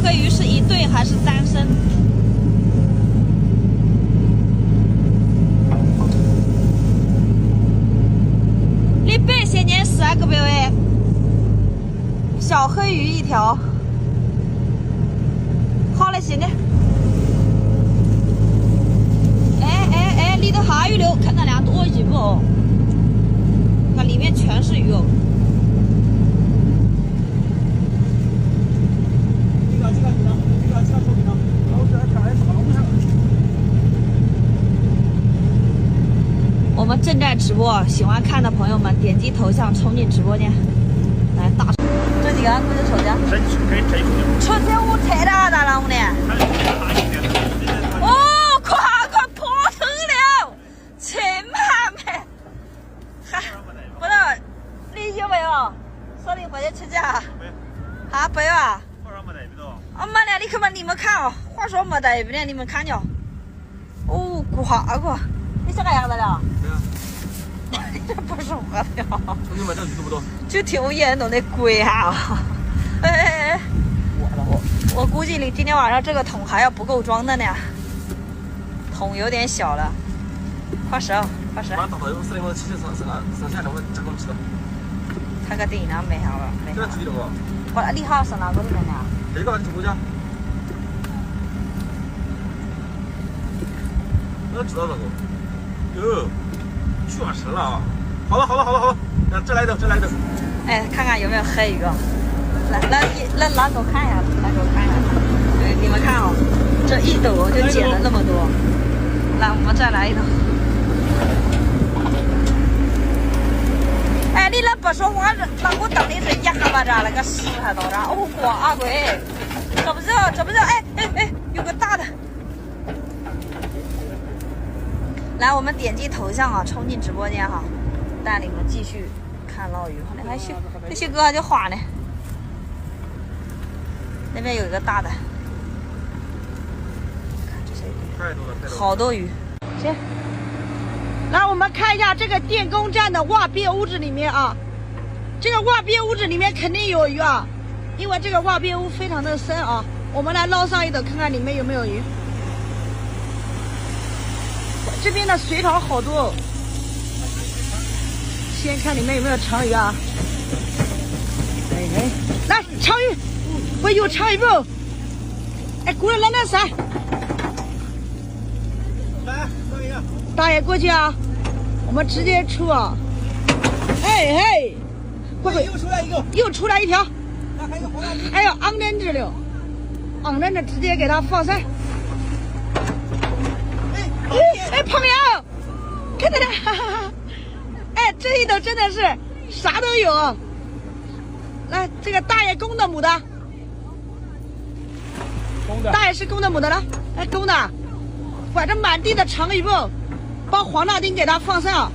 黑鱼是一对还是单身？你白些年3个标哎，小黑鱼1条。好了，行的。哎，里头还有看那俩多鱼不哦？看里面全是鱼哦。我们正在直播，喜欢看的朋友们点击头像冲进直播间，来大。这几个估计抽奖。抽奖我猜的咋了我呢？哦，快破头了，亲妈们！还不是你有没有？说你回去吃价？啊，没有啊？啊，没了，你看嘛，你们看哦，话说没得不呢，你们看着。哦，挂过，你是个样子的？对啊。这不是我的。你买这鱼多不多？就挺严重的贵哈。哎，我估计你今天晚上这个桶还要不够装的呢，桶有点小了。快10，快10。看个电脑没好了，没好。我你好是哪个里面的？这个你怎么讲？我知道这个。哟，确实了啊！好了，再来一斗。哎，看看有没有黑鱼啊？来，拿给我看一下，你们看哦，这一斗就捡了那么多。来，我们再来一斗。哎，你那不说话，那我当你是哑巴着那个石头到这，哦，挂鬼，这不是？哎，有个大的。来，我们点击头像啊，冲进直播间哈，带你们继续看捞鱼。那些这些哥就花呢。那边有一个大的，看这些鱼，好多鱼。行，来我们看一下这个电工站的挖鳖屋子里面啊，这个挖鳖屋子里面肯定有鱼啊，因为这个挖鳖屋非常的深啊。我们来捞上一斗，看看里面有没有鱼。这边的水草好多哦，先看里面有没有长鱼啊。哎，来长鱼。我有长鱼不？哎，过来拿伞。来，大爷过去啊！我们直接出啊！哎，快！又出来一条。还有昂人质了，昂人质直接给它放生。哎，朋友，看到了！哎，这一斗真的是啥都有。来，这个大爷公的母的。大爷是公的母的了，哎，公的，拐着满地的长鱼不，把黄大丁给它放生啊。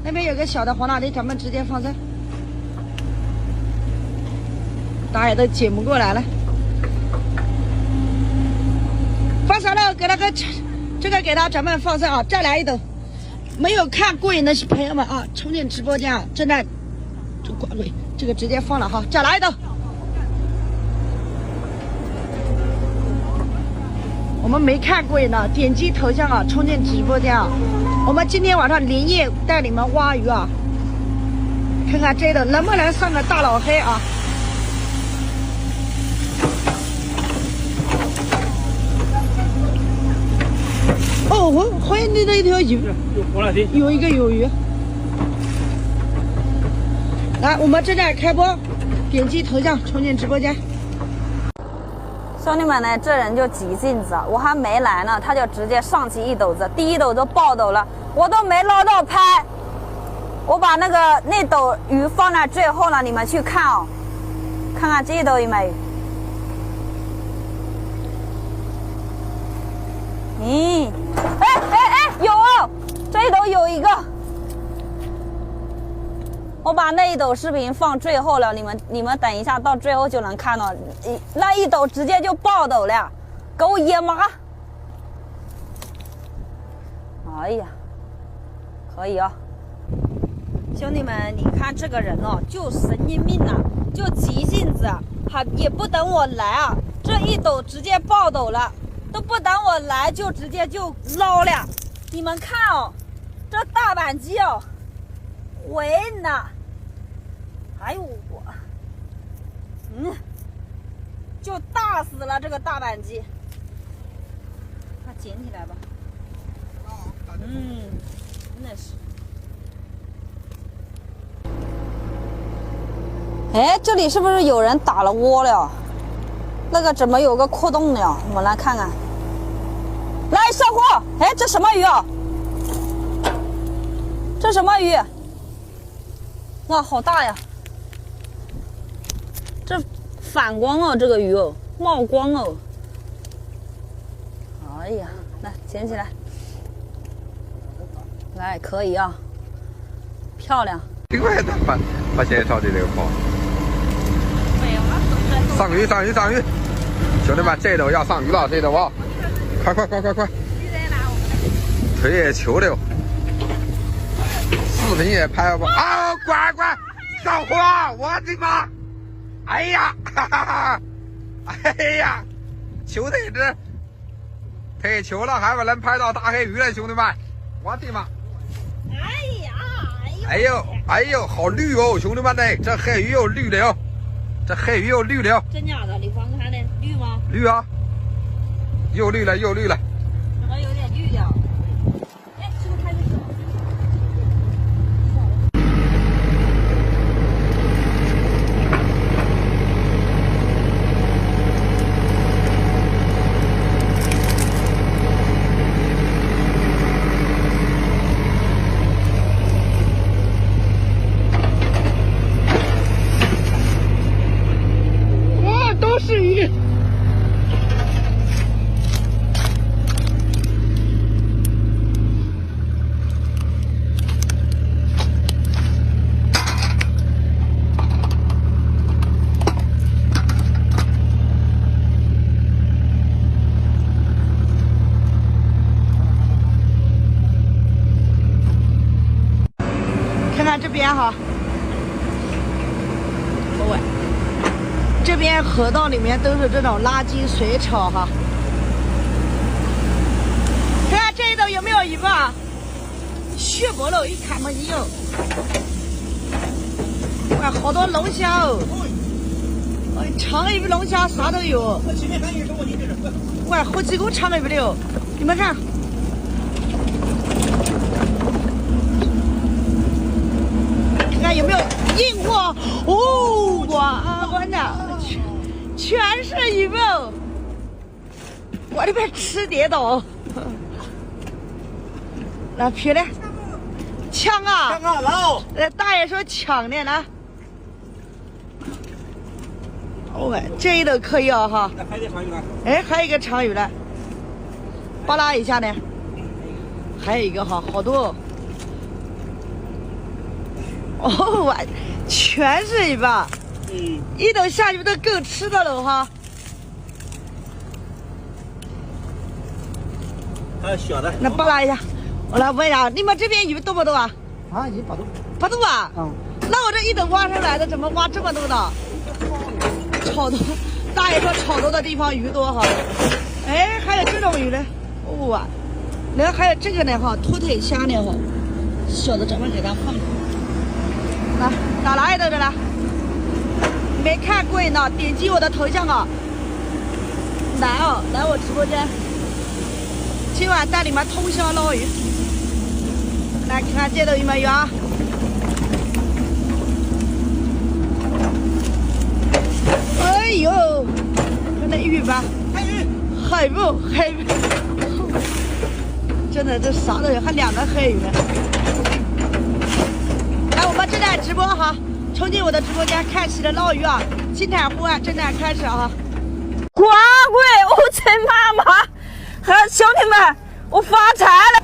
那边有个小的黄大丁，咱们直接放生。大爷都捡不过来了，放生了，给他个这个给他咱们放生啊，再来一斗。没有看过瘾的朋友们啊，冲进直播间啊，正在这挂鬼，这个直接放了哈，再来一斗。我们没看过瘾呢，点击头像啊，冲进直播间啊！我们今天晚上连夜带你们挖鱼啊，看看这斗能不能上个大老黑啊！哦，我好像你的一条鱼，有一个有鱼。来，我们正在开播，点击头像冲进直播间。兄弟们呢，这人就急性子，我还没来呢，他就直接上起一斗子，第一斗就爆斗了，我都没捞到拍。我把那斗鱼放在最后了，你们去看哦，看看这一斗有没有。有哦，这一斗有一个。我把那一斗视频放最后了，你们等一下，到最后就能看到，那一斗直接就爆斗了，给我野麻！哎呀，可以啊，兄弟们，你看这个人哦，就神经病啊，就急性子，还也不等我来啊，这一抖直接爆抖了，都不等我来就直接就捞了。你们看哦，这大板鸡哦，喂呐！哎呦我，就大死了这个大板鸡。它捡起来吧。真的是。哎，这里是不是有人打了窝了？那个怎么有个窟窿呢？我们来看看。来上货！哎，这什么鱼啊？这什么鱼？哇，好大呀！这反光哦，这个鱼哦，冒光哦。哎呀，来捡起来。来，可以啊，漂亮。另外的把现朝的那个跑。上鱼，兄弟们，这头要上鱼了，这头啊！快！腿也球了，视频也拍了不？啊，乖，上货！我的妈！哎呀，哈哈！哎呀，球这只太球了，还不能拍到大黑鱼了，兄弟们！我的妈！哎呦，好绿哦，兄弟们呢，这黑鱼又绿了，这黑鱼又绿了。真假的？你光看的绿吗？绿啊，又绿了。怎么有点绿呀？哎，是不是开始走？看看这边哈，这边河道里面都是这种垃圾水草哈。看看这一头有没有鱼吧？血泊了，一看没有。哇，好多龙虾哦！长鱼龙虾啥都有。哇，好几个长鱼的哦！你们看。看有没有硬货哦！哇，我呢，全是鱼肉，我这边吃跌倒。来漂亮，抢啊！来，大爷说抢的来。哦，这一头可以啊哈。还有长鱼呢。哎，还有一个长鱼呢，巴拉一下呢。还有一个哈，好多哦。哦，我全是鱼吧？一头下去都够吃的了哈。还有小的。那扒拉一下，我来问一下，你们这边鱼多不多啊？啊，鱼8多。8多啊？那我这一头挖上来的，怎么挖这么多呢？炒多，大爷说炒多的地方鱼多哈。哎，还有这种鱼呢，哇！然后还有这个呢哈，脱腿虾呢哈，小的咱们给它放。来，打哪一头的了？没看过瘾呢，点击我的头像啊，来哦，来我直播间，今晚带你们通宵捞鱼。来看看这头有没有啊？哎呦，看那鱼吧，海不，真的这啥都有，还2个黑鱼呢。来，我们正在直播哈，冲进我的直播间，开启了捞鱼啊，精彩户外正在开始啊！瓜贵，我亲妈妈和兄弟们，我发财了！